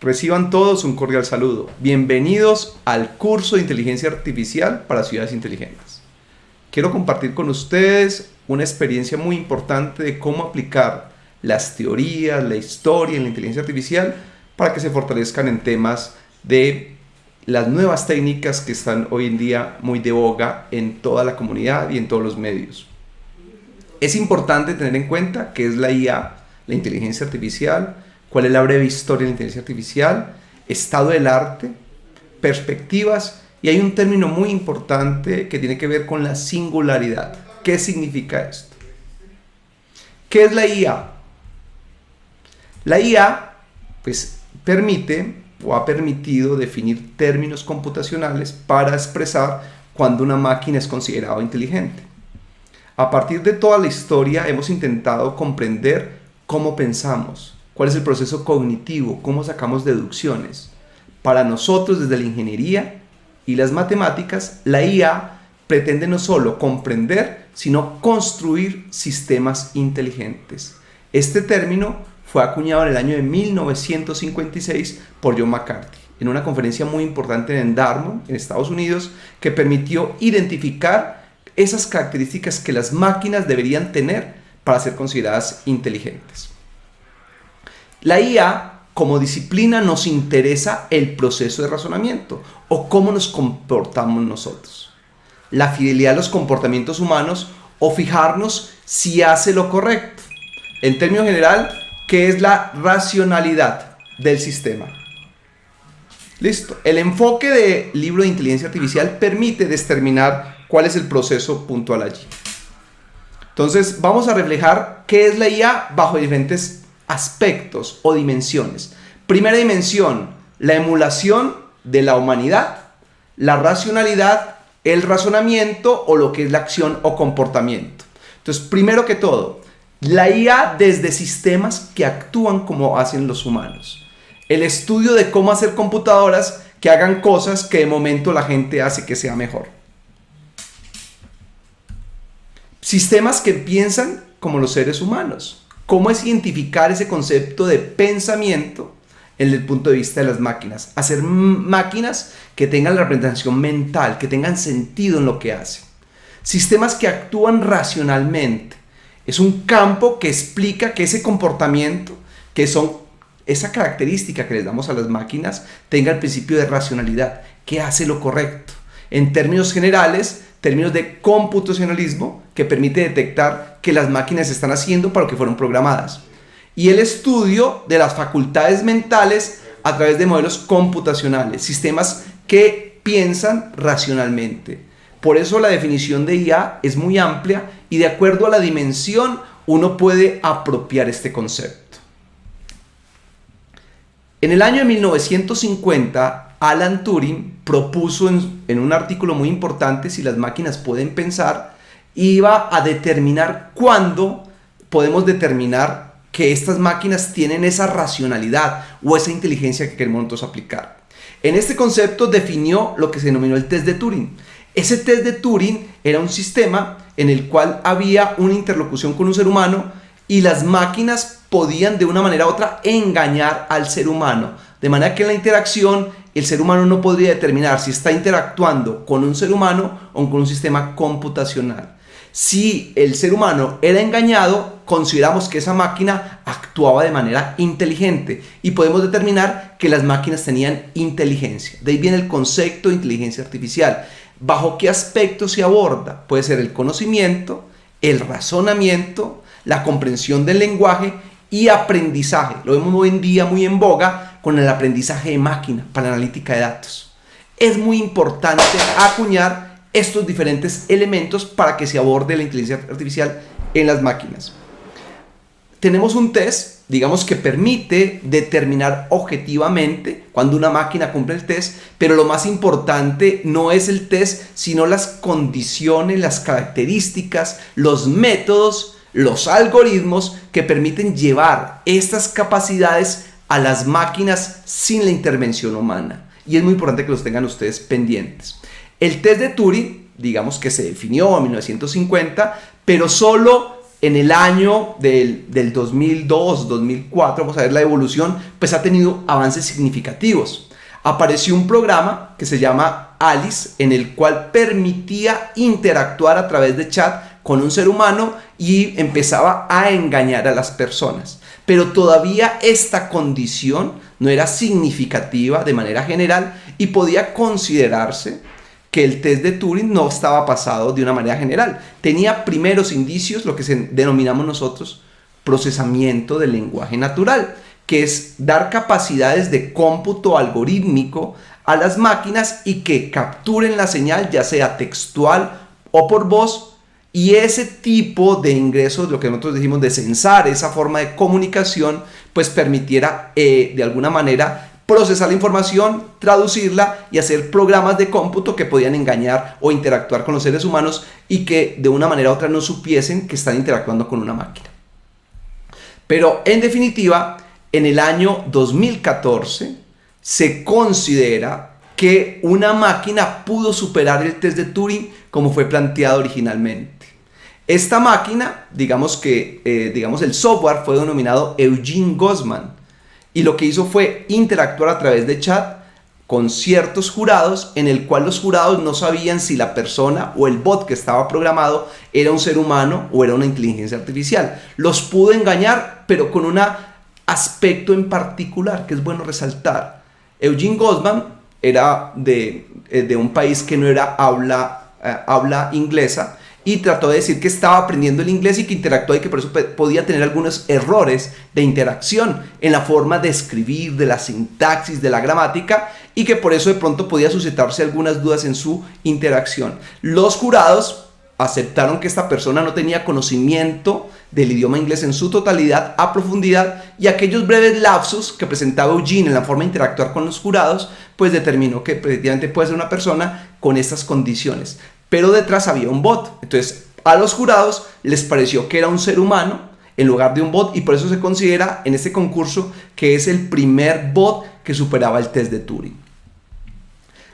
Reciban todos un cordial saludo. Bienvenidos al curso de Inteligencia Artificial para Ciudades Inteligentes. Quiero compartir con ustedes una experiencia muy importante de cómo aplicar las teorías, la historia en la inteligencia artificial para que se fortalezcan en temas de las nuevas técnicas que están hoy en día muy de boga en toda la comunidad y en todos los medios. Es importante tener en cuenta qué es la IA, la inteligencia artificial, cuál es la breve historia de la inteligencia artificial, estado del arte, perspectivas, y hay un término muy importante que tiene que ver con la singularidad. ¿Qué significa esto? ¿Qué es la IA? La IA permite o ha permitido definir términos computacionales para expresar cuando una máquina es considerada inteligente. A partir de toda la historia hemos intentado comprender cómo pensamos, cuál es el proceso cognitivo, cómo sacamos deducciones. Para nosotros, desde la ingeniería y las matemáticas, la IA pretende no solo comprender, sino construir sistemas inteligentes. Este término fue acuñado en el año de 1956 por John McCarthy, en una conferencia muy importante en Dartmouth, en Estados Unidos, que permitió identificar esas características que las máquinas deberían tener para ser consideradas inteligentes. La IA, como disciplina, nos interesa el proceso de razonamiento o cómo nos comportamos nosotros, la fidelidad a los comportamientos humanos o fijarnos si hace lo correcto. En términos general, ¿qué es la racionalidad del sistema? Listo. El enfoque del libro de inteligencia artificial permite determinar cuál es el proceso puntual allí. Entonces, vamos a reflejar qué es la IA bajo diferentes aspectos o dimensiones. Primera dimensión, la emulación de la humanidad, la racionalidad, el razonamiento o lo que es la acción o comportamiento. Entonces, primero que todo, la IA desde sistemas que actúan como hacen los humanos. El estudio de cómo hacer computadoras que hagan cosas que de momento la gente hace que sea mejor. Sistemas que piensan como los seres humanos. ¿Cómo es identificar ese concepto de pensamiento desde el punto de vista de las máquinas? Hacer máquinas que tengan la representación mental, que tengan sentido en lo que hacen. Sistemas que actúan racionalmente. Es un campo que explica que ese comportamiento, esa característica que les damos a las máquinas, tenga el principio de racionalidad, que hace lo correcto. En términos generales, términos de computacionalismo, que permite detectar que las máquinas están haciendo para lo que fueron programadas. Y el estudio de las facultades mentales a través de modelos computacionales, sistemas que piensan racionalmente. Por eso la definición de IA es muy amplia y de acuerdo a la dimensión uno puede apropiar este concepto. En el año de 1950, Alan Turing propuso en un artículo muy importante si las máquinas pueden pensar, iba a determinar cuándo podemos determinar que estas máquinas tienen esa racionalidad o esa inteligencia que queremos nosotros aplicar. En este concepto definió lo que se denominó el test de Turing. Ese test de Turing era un sistema en el cual había una interlocución con un ser humano y las máquinas podían de una manera u otra engañar al ser humano. De manera que en la interacción el ser humano no podría determinar si está interactuando con un ser humano o con un sistema computacional. Si el ser humano era engañado, consideramos que esa máquina actuaba de manera inteligente y podemos determinar que las máquinas tenían inteligencia. De ahí viene el concepto de inteligencia artificial. ¿Bajo qué aspecto se aborda? Puede ser el conocimiento, el razonamiento, la comprensión del lenguaje y aprendizaje. Lo vemos hoy en día muy en boga con el aprendizaje de máquina para analítica de datos. Es muy importante acuñar estos diferentes elementos para que se aborde la inteligencia artificial en las máquinas. Tenemos un test, digamos, que permite determinar objetivamente cuando una máquina cumple el test, pero lo más importante no es el test, sino las condiciones, las características, los métodos, los algoritmos que permiten llevar estas capacidades a las máquinas sin la intervención humana. Y es muy importante que los tengan ustedes pendientes. El test de Turing, digamos que se definió en 1950, pero solo en el año del 2002, 2004, vamos a ver la evolución, pues ha tenido avances significativos. Apareció un programa que se llama Alice, en el cual permitía interactuar a través de chat con un ser humano y empezaba a engañar a las personas. Pero todavía esta condición no era significativa de manera general y podía considerarse que el test de Turing no estaba pasado de una manera general. Tenía primeros indicios, lo que denominamos nosotros procesamiento del lenguaje natural, que es dar capacidades de cómputo algorítmico a las máquinas y que capturen la señal, ya sea textual o por voz, y ese tipo de ingresos, lo que nosotros decimos de censar esa forma de comunicación, pues permitiera de alguna manera procesar la información, traducirla y hacer programas de cómputo que podían engañar o interactuar con los seres humanos y que de una manera u otra no supiesen que están interactuando con una máquina. Pero en definitiva, en el año 2014 se considera que una máquina pudo superar el test de Turing como fue planteado originalmente. Esta máquina, digamos el software fue denominado Eugene Goffman y lo que hizo fue interactuar a través de chat con ciertos jurados, en el cual los jurados no sabían si la persona o el bot que estaba programado era un ser humano o era una inteligencia artificial. Los pudo engañar, pero con un aspecto en particular que es bueno resaltar. Eugene Goffman era de un país que no era habla inglesa y trató de decir que estaba aprendiendo el inglés y que interactuó y que por eso podía tener algunos errores de interacción en la forma de escribir, de la sintaxis, de la gramática, y que por eso de pronto podía suscitarse algunas dudas en su interacción. Los jurados aceptaron que esta persona no tenía conocimiento del idioma inglés en su totalidad, a profundidad, y aquellos breves lapsus que presentaba Eugene en la forma de interactuar con los jurados, pues determinó que efectivamente puede ser una persona con estas condiciones. Pero detrás había un bot. Entonces a los jurados les pareció que era un ser humano en lugar de un bot, y por eso se considera en este concurso que es el primer bot que superaba el test de Turing.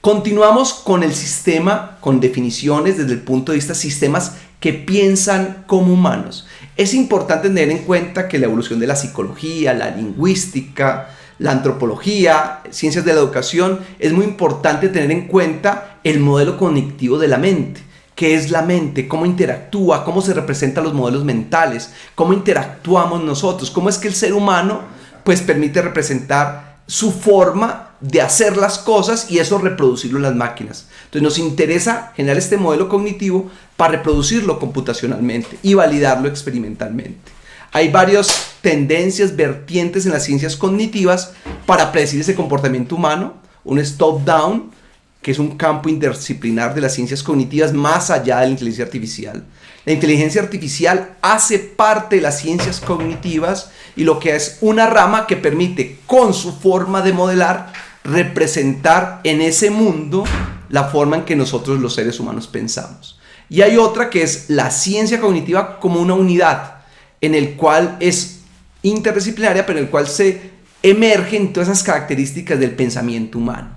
Continuamos con el sistema, con definiciones desde el punto de vista de sistemas que piensan como humanos. Es importante tener en cuenta que la evolución de la psicología, la lingüística, la antropología, ciencias de la educación, es muy importante tener en cuenta el modelo cognitivo de la mente. ¿Qué es la mente? ¿Cómo interactúa? ¿Cómo se representan los modelos mentales? ¿Cómo interactuamos nosotros? ¿Cómo es que el ser humano pues permite representar su forma de hacer las cosas y eso reproducirlo en las máquinas? Entonces nos interesa generar este modelo cognitivo para reproducirlo computacionalmente y validarlo experimentalmente. Hay varias tendencias, vertientes en las ciencias cognitivas para predecir ese comportamiento humano. Uno es top-down, que es un campo interdisciplinar de las ciencias cognitivas más allá de la inteligencia artificial. La inteligencia artificial hace parte de las ciencias cognitivas y lo que es una rama que permite, con su forma de modelar, representar en ese mundo la forma en que nosotros los seres humanos pensamos. Y hay otra que es la ciencia cognitiva como una unidad, en el cual es interdisciplinaria, pero en el cual se emergen todas esas características del pensamiento humano.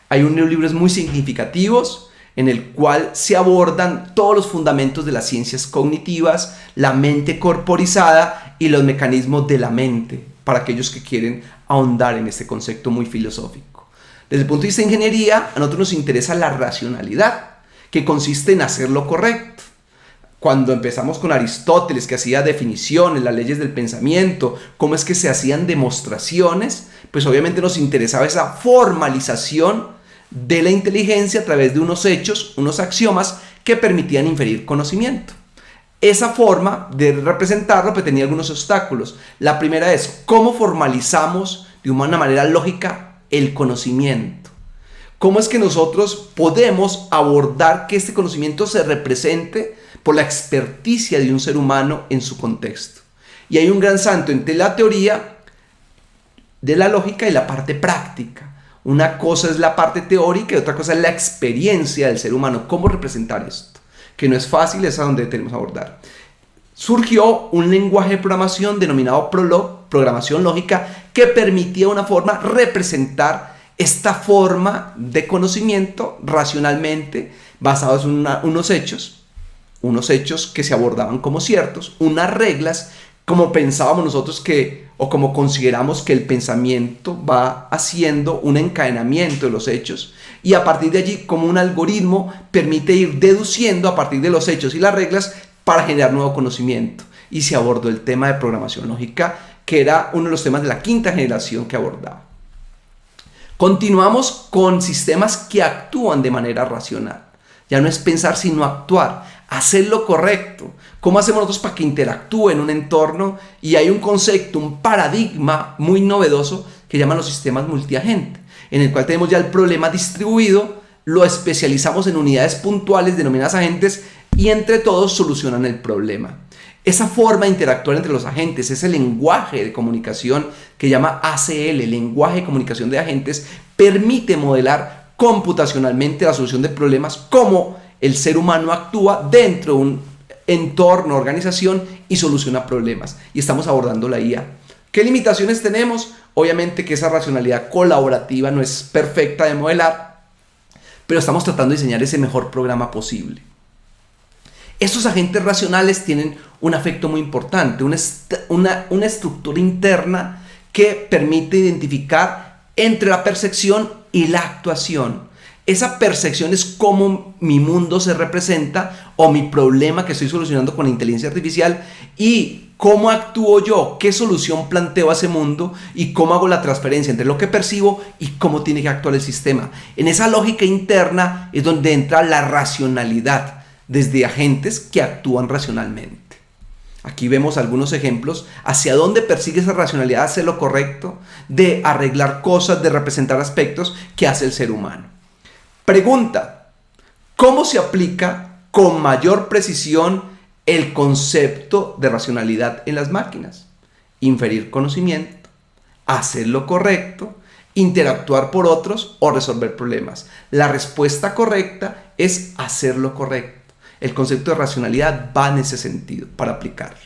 Hay unos libros muy significativos en el cual se abordan todos los fundamentos de las ciencias cognitivas, la mente corporizada y los mecanismos de la mente, para aquellos que quieren ahondar en este concepto muy filosófico. Desde el punto de vista de ingeniería, a nosotros nos interesa la racionalidad, que consiste en hacer lo correcto. Cuando empezamos con Aristóteles, que hacía definiciones, las leyes del pensamiento, cómo es que se hacían demostraciones, pues obviamente nos interesaba esa formalización de la inteligencia a través de unos hechos, unos axiomas que permitían inferir conocimiento. Esa forma de representarlo pues tenía algunos obstáculos. La primera es cómo formalizamos de una manera lógica el conocimiento. ¿Cómo es que nosotros podemos abordar que este conocimiento se represente por la experticia de un ser humano en su contexto? Y hay un gran salto entre la teoría de la lógica y la parte práctica. Una cosa es la parte teórica y otra cosa es la experiencia del ser humano. ¿Cómo representar esto? Que no es fácil, es a donde tenemos que abordar. Surgió un lenguaje de programación denominado Prolog, programación lógica, que permitía una forma representar esta forma de conocimiento racionalmente basados en unos hechos. unos hechos que se abordaban como ciertos, unas reglas como pensábamos nosotros o como consideramos que el pensamiento va haciendo un encadenamiento de los hechos, y a partir de allí como un algoritmo permite ir deduciendo a partir de los hechos y las reglas para generar nuevo conocimiento. Y se abordó el tema de programación lógica, que era uno de los temas de la quinta generación que abordaba. Continuamos con sistemas que actúan de manera racional. Ya no es pensar sino actuar, hacer lo correcto. ¿Cómo hacemos nosotros para que interactúe en un entorno? Y hay un concepto, un paradigma muy novedoso que llaman los sistemas multiagente, en el cual tenemos ya el problema distribuido, lo especializamos en unidades puntuales denominadas agentes y entre todos solucionan el problema. Esa forma de interactuar entre los agentes, ese lenguaje de comunicación que llama ACL, lenguaje de comunicación de agentes, permite modelar computacionalmente la solución de problemas, cómo el ser humano actúa dentro de un entorno, organización, y soluciona problemas. Y estamos abordando la IA. ¿Qué limitaciones tenemos? Obviamente que esa racionalidad colaborativa no es perfecta de modelar, pero estamos tratando de diseñar ese mejor programa posible. Estos agentes racionales tienen un afecto muy importante, una estructura interna que permite identificar entre la percepción y la actuación. Esa percepción es cómo mi mundo se representa o mi problema que estoy solucionando con la inteligencia artificial, y cómo actúo yo, qué solución planteo a ese mundo y cómo hago la transferencia entre lo que percibo y cómo tiene que actuar el sistema. En esa lógica interna es donde entra la racionalidad, desde agentes que actúan racionalmente. Aquí vemos algunos ejemplos hacia dónde persigue esa racionalidad, hacer lo correcto, de arreglar cosas, de representar aspectos que hace el ser humano. Pregunta: ¿cómo se aplica con mayor precisión el concepto de racionalidad en las máquinas? Inferir conocimiento, hacer lo correcto, interactuar por otros o resolver problemas. La respuesta correcta es hacer lo correcto. El concepto de racionalidad va en ese sentido para aplicarlo.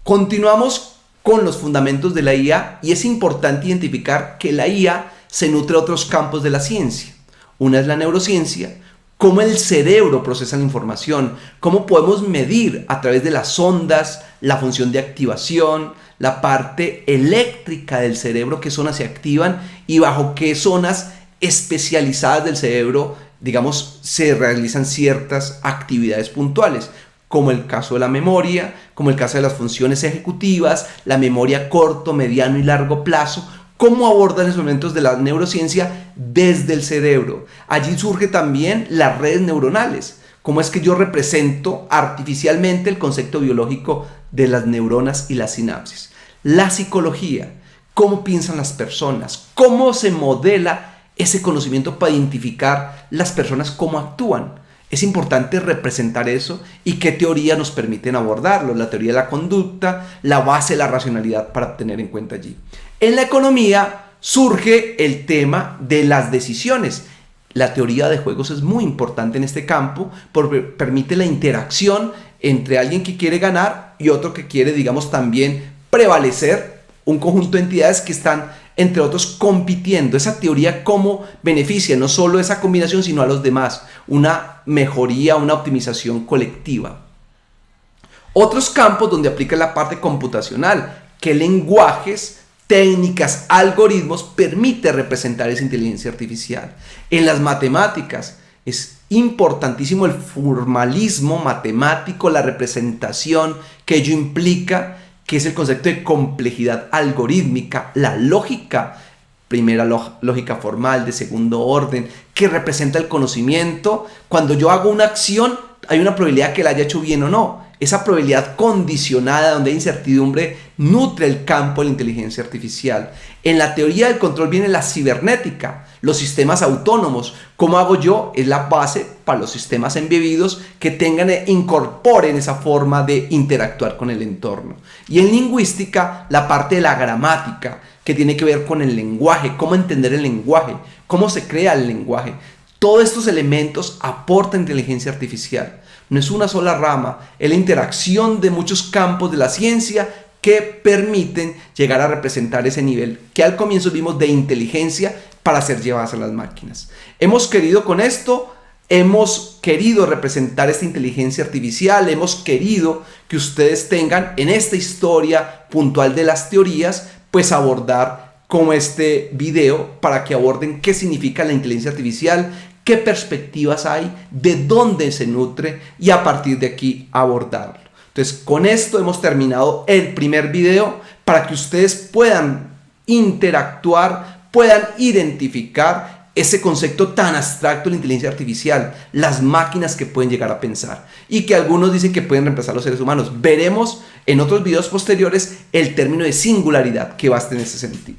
Continuamos con los fundamentos de la IA, y es importante identificar que la IA se nutre de otros campos de la ciencia. Una es la neurociencia, cómo el cerebro procesa la información, cómo podemos medir a través de las ondas la función de activación, la parte eléctrica del cerebro, qué zonas se activan y bajo qué zonas especializadas del cerebro, digamos, se realizan ciertas actividades puntuales, como el caso de la memoria, como el caso de las funciones ejecutivas, la memoria corto, mediano y largo plazo. ¿Cómo abordan esos elementos de la neurociencia desde el cerebro? Allí surge también las redes neuronales. ¿Cómo es que yo represento artificialmente el concepto biológico de las neuronas y las sinapsis? La psicología, cómo piensan las personas, cómo se modela ese conocimiento para identificar las personas, cómo actúan. Es importante representar eso y qué teorías nos permiten abordarlo. La teoría de la conducta, la base de la racionalidad para tener en cuenta allí. En la economía surge el tema de las decisiones. La teoría de juegos es muy importante en este campo porque permite la interacción entre alguien que quiere ganar y otro que quiere, digamos, también prevalecer, un conjunto de entidades que están, entre otros, compitiendo. Esa teoría cómo beneficia no solo esa combinación, sino a los demás. Una mejoría, una optimización colectiva. Otros campos donde aplica la parte computacional, qué lenguajes, técnicas, algoritmos permite representar esa inteligencia artificial. En las matemáticas es importantísimo el formalismo matemático, la representación que ello implica, que es el concepto de complejidad algorítmica, la lógica, primera lógica formal, de segundo orden, que representa el conocimiento. Cuando yo hago una acción, hay una probabilidad que la haya hecho bien o no. Esa probabilidad condicionada, donde hay incertidumbre, nutre el campo de la inteligencia artificial. En la teoría del control viene la cibernética, los sistemas autónomos. ¿Cómo hago yo? Es la base para los sistemas embebidos que tengan e incorporen esa forma de interactuar con el entorno. Y en lingüística, la parte de la gramática, que tiene que ver con el lenguaje, cómo entender el lenguaje, cómo se crea el lenguaje. Todos estos elementos aportan inteligencia artificial. No es una sola rama, es la interacción de muchos campos de la ciencia que permiten llegar a representar ese nivel que al comienzo vimos de inteligencia para ser llevadas a las máquinas. Hemos querido con esto hemos querido representar esta inteligencia artificial, hemos querido que ustedes tengan en esta historia puntual de las teorías, pues abordar como este video para que aborden qué significa la inteligencia artificial, qué perspectivas hay, de dónde se nutre y a partir de aquí abordarlo. Entonces, con esto hemos terminado el primer video para que ustedes puedan interactuar, puedan identificar ese concepto tan abstracto de la inteligencia artificial, las máquinas que pueden llegar a pensar y que algunos dicen que pueden reemplazar a los seres humanos. Veremos en otros videos posteriores el término de singularidad que va a estar en ese sentido.